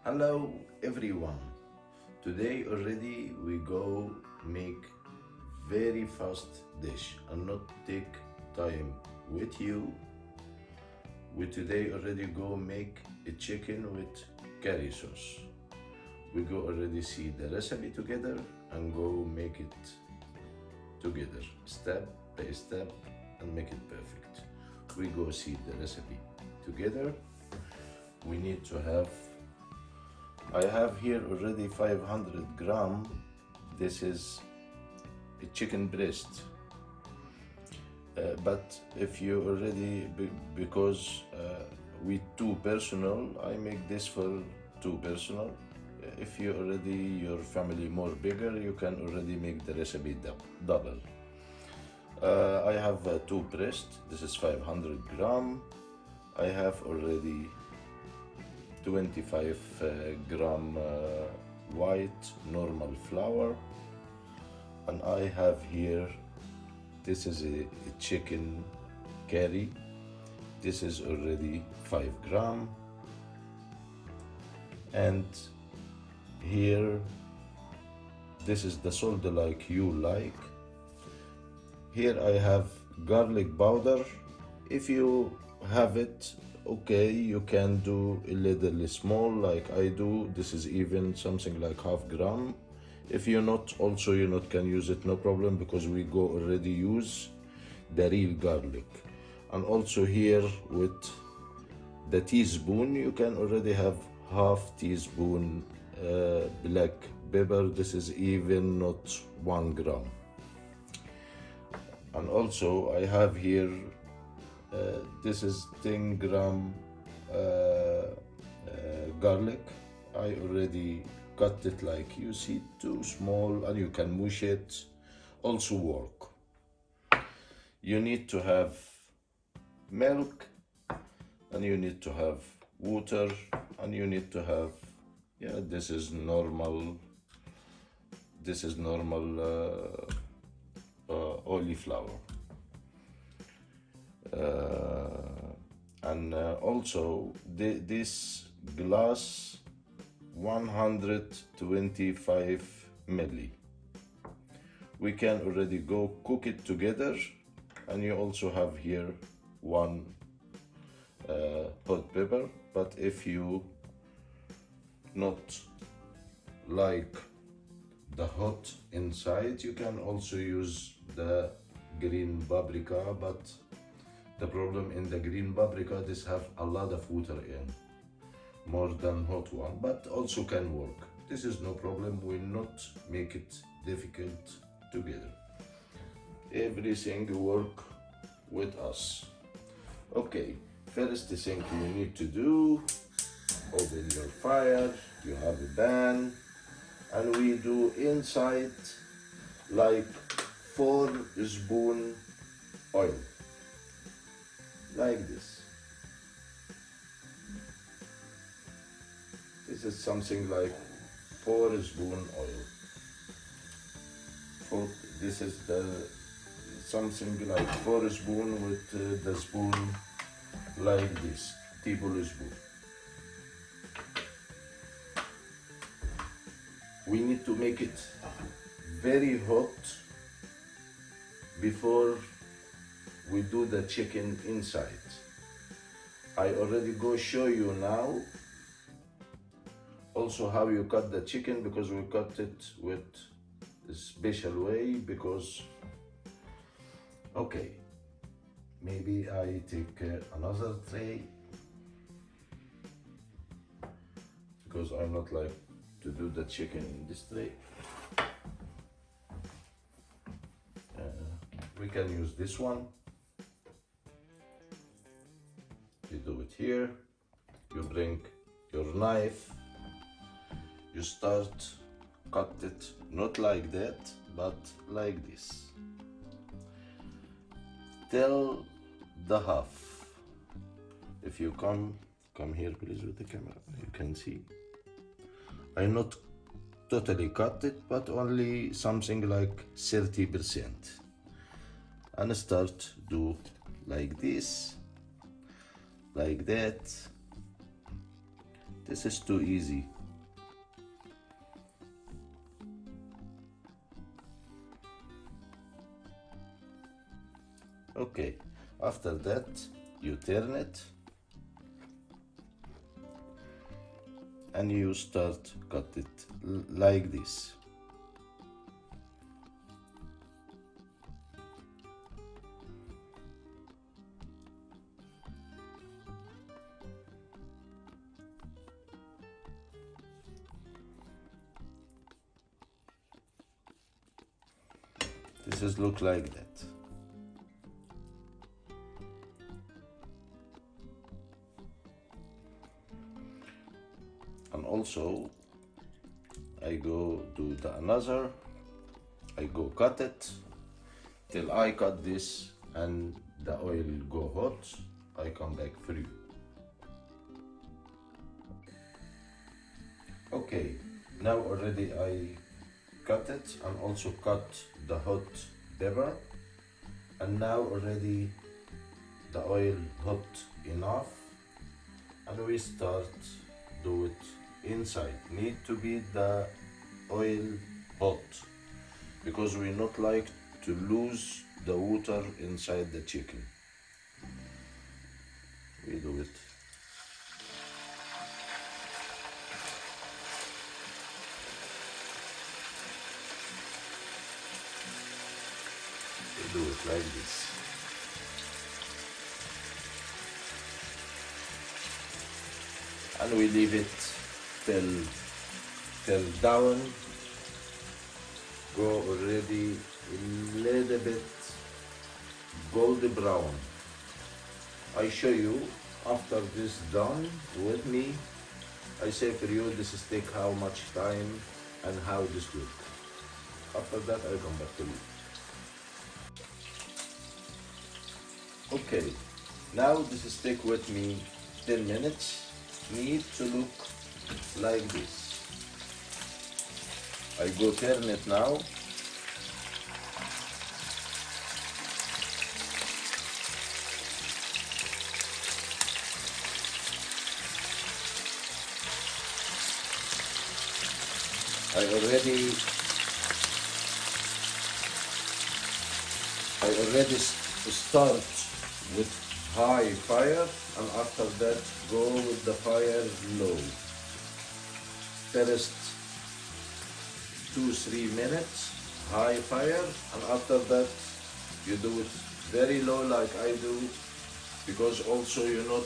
Hello everyone. Today already we go make very fast dish and not take time with you. We today already go make a chicken with curry sauce. We go already see the recipe together and go make it together step by step and make it perfect. We go see the recipe together. We need to have, I have here already 500 gram. This is a chicken breast. But if you already, because we two personal, I make this for two personal. If you already, your family more bigger, you can already make the recipe double. I have two breast. This is 500 gram. I have already 25 gram white normal flour, and I have here, this is a chicken curry. This is already 5 gram, and here this is the salt like you like. Here I have garlic powder. If you have it, okay, you can do a little small like I do. This is even something like half gram. If you're not, also you not can use it, no problem, because we go already use the real garlic. And also here with the teaspoon, you can already have half teaspoon black pepper. This is even not 1 gram. And also I have here this is 10 gram garlic. I already cut it like you see, too small, and you can mush it, also work. You need to have milk, and you need to have water, and you need to have, yeah, this is normal olive flour. And also this glass 125 milli. We can already go cook it together, and you also have here one hot pepper. But if you not like the hot inside, you can also use the green paprika, but the problem in the green paprika, this have a lot of water in, more than hot one, but also can work. This is no problem, will not make it difficult together. Everything work with us. Okay, first thing you need to do, open your fire, you have a pan, and we do inside like 4 spoon oil, like this. This is something like 4 spoon oil. This is the something like 4 spoon with the spoon like this, tablespoon. We need to make it very hot before we do the chicken inside. I already go show you now also how you cut the chicken, because we cut it with a special way. Because, okay, maybe I take another tray, because I'm not like to do the chicken in this tray. We can use this one. You do it here, you bring your knife, you start cut it, not like that, but like this, till the half. If you come here please with the camera, you can see I not totally cut it, but only something like 30%, and start do like this, like that. This is too easy. Okay, after that you turn it and you start cut it like this. This is look like that. And also I go do the another, I go cut it till I cut this and the oil go hot. I come back for you. Okay, now already I cut it and also cut the hot pepper, and now already the oil hot enough and we start do it inside. Need to be the oil hot because we not like to lose the water inside the chicken. We do it. We do it like this. And we leave it till down go already a little bit golden brown. I show you after this done with me. I say for you this is take how much time and how this look. After that I come back to you. Okay, now this is take with me 10 minutes. Need to look like this. I go turn it now. I already start with high fire and after that go with the fire low. First 2-3 minutes high fire and after that you do it very low like I do, because also you not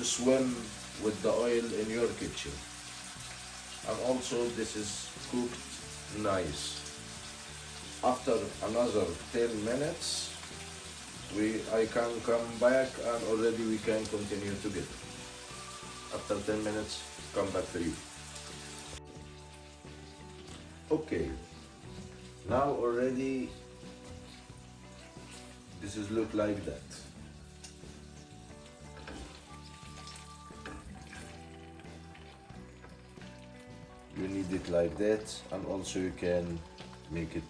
swim with the oil in your kitchen, and also this is cooked nice. After another 10 minutes I can come back and already we can continue together. After 10 minutes come back for you. Okay, now already this is look like that. You need it like that, and also you can make it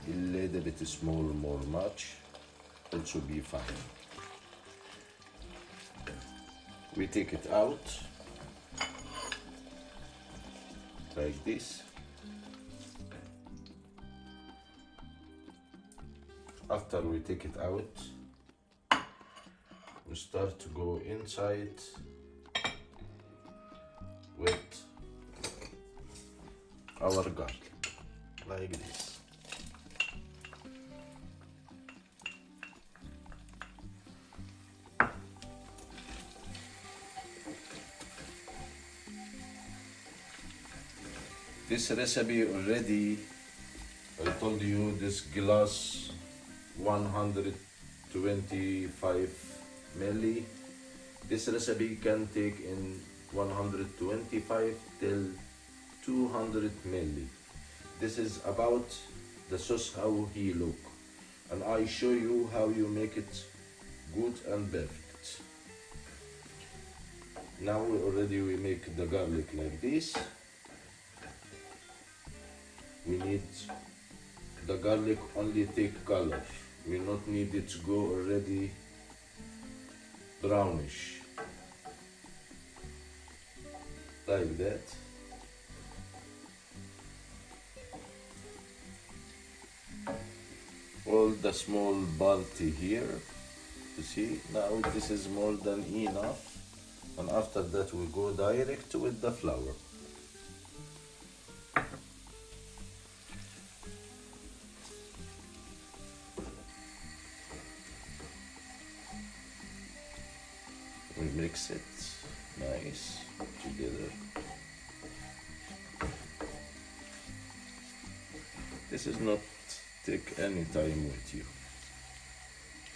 a little bit small, more much, also be fine. We take it out like this. After we take it out, we start to go inside with our garlic like this. This recipe already, I told you, this glass 125 milli. This recipe can take in 125 till 200 milli. This is about the sauce, how he look, and I show you how you make it good and perfect. Now we make the garlic like this. We need the garlic only take color. We not need it to go already brownish like that. all the small party here. You see, now this is more than enough. And after that we go direct with the flour. We mix it nice together. This is not take any time with you.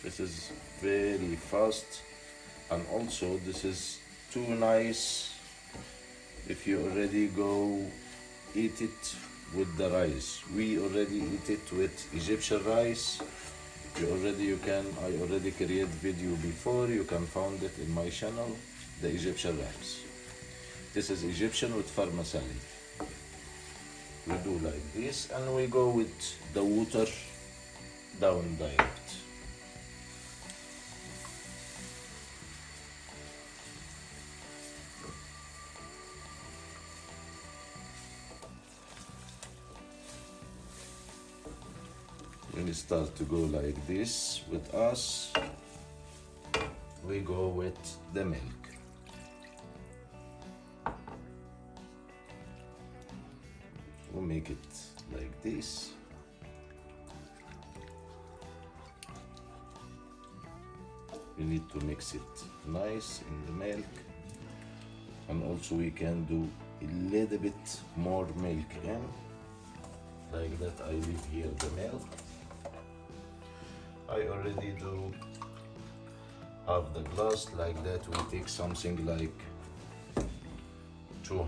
This is very fast, and also this is too nice if you already go eat it with the rice. We already eat it with Egyptian rice. I already created video before. You can find it in my channel, the Egyptian rice. This is Egyptian with vermicelli. We do like this, and we go with the water down direct. When it starts to go like this with us, we go with the milk. We'll make it like this. You need to mix it nice in the milk, and also we can do a little bit more milk in. Like that, I leave here the milk. I already do half the glass. Like that, we take something like 200.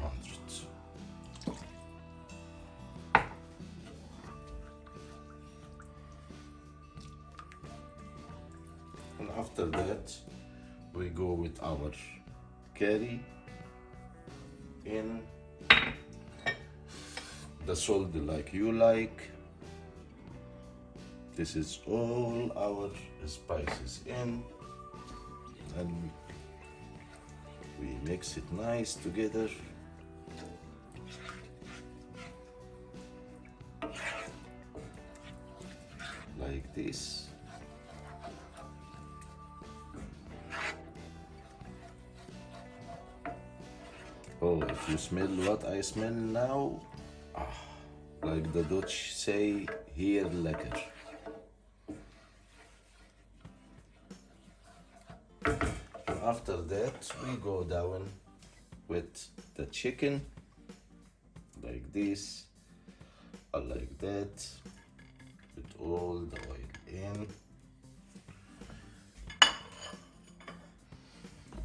And after that, we go with our curry in the salt like you like. This is all our spices in, and we mix it nice together. Like this. Oh, if you smell what I smell now, like the Dutch say, hier lekker. After that, we go down with the chicken, like this, or like that, with all the oil in,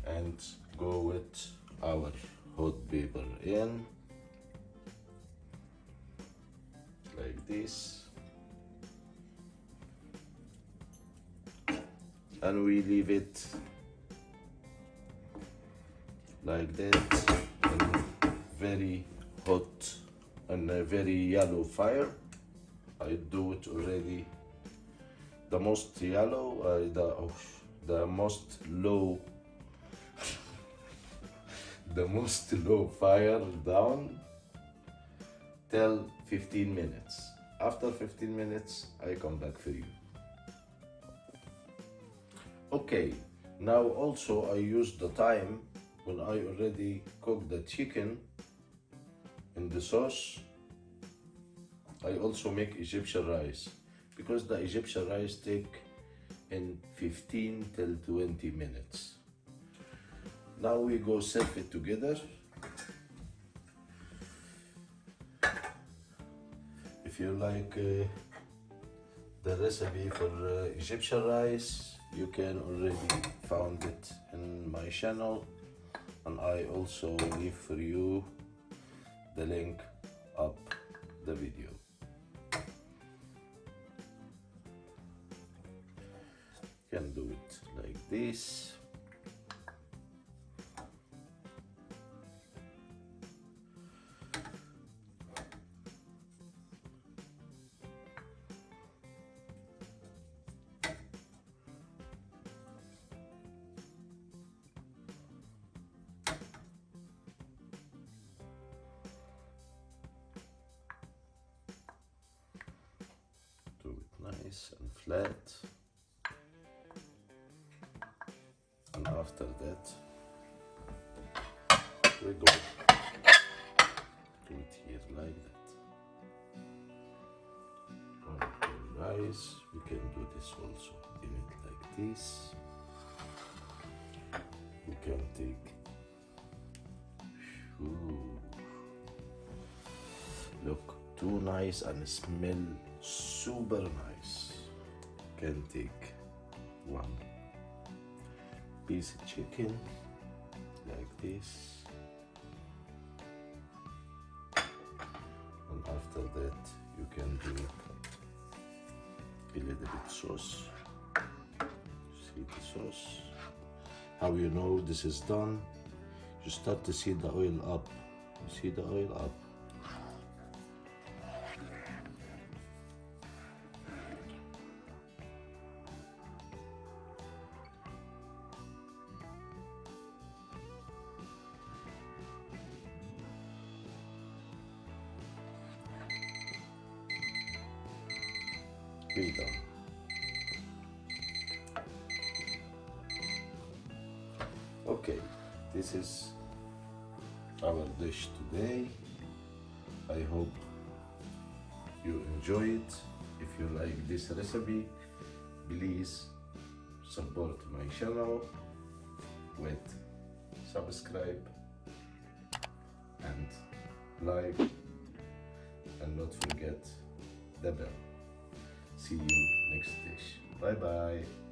and go with our hot pepper in, like this, and we leave it like that in very hot and a very yellow fire. I do it already. The most yellow, the most low, the most low fire down till 15 minutes. After 15 minutes, I come back for you. Okay, now also I use the time when I already cooked the chicken in the sauce. I also make Egyptian rice, because the Egyptian rice take in 15 till 20 minutes. Now we go serve it together. If you like the recipe for Egyptian rice, you can already found it in my channel, and I also leave for you the link up the video. You can do it like this. Do it nice. nice and flat. And after that, we go do it here like that. Okay, nice. We can do this also in it like this. We can take. Ooh. Look, too nice and smell super nice. Can take one piece of chicken like this, and after that you can do a little bit sauce. See the sauce. How you know this is done? You start to see the oil up. You see the oil up. Be done. Okay, this is our dish today. I hope you enjoy it. If you like this recipe, please support my channel with subscribe and like, and not forget the bell. See you next dish. Bye bye.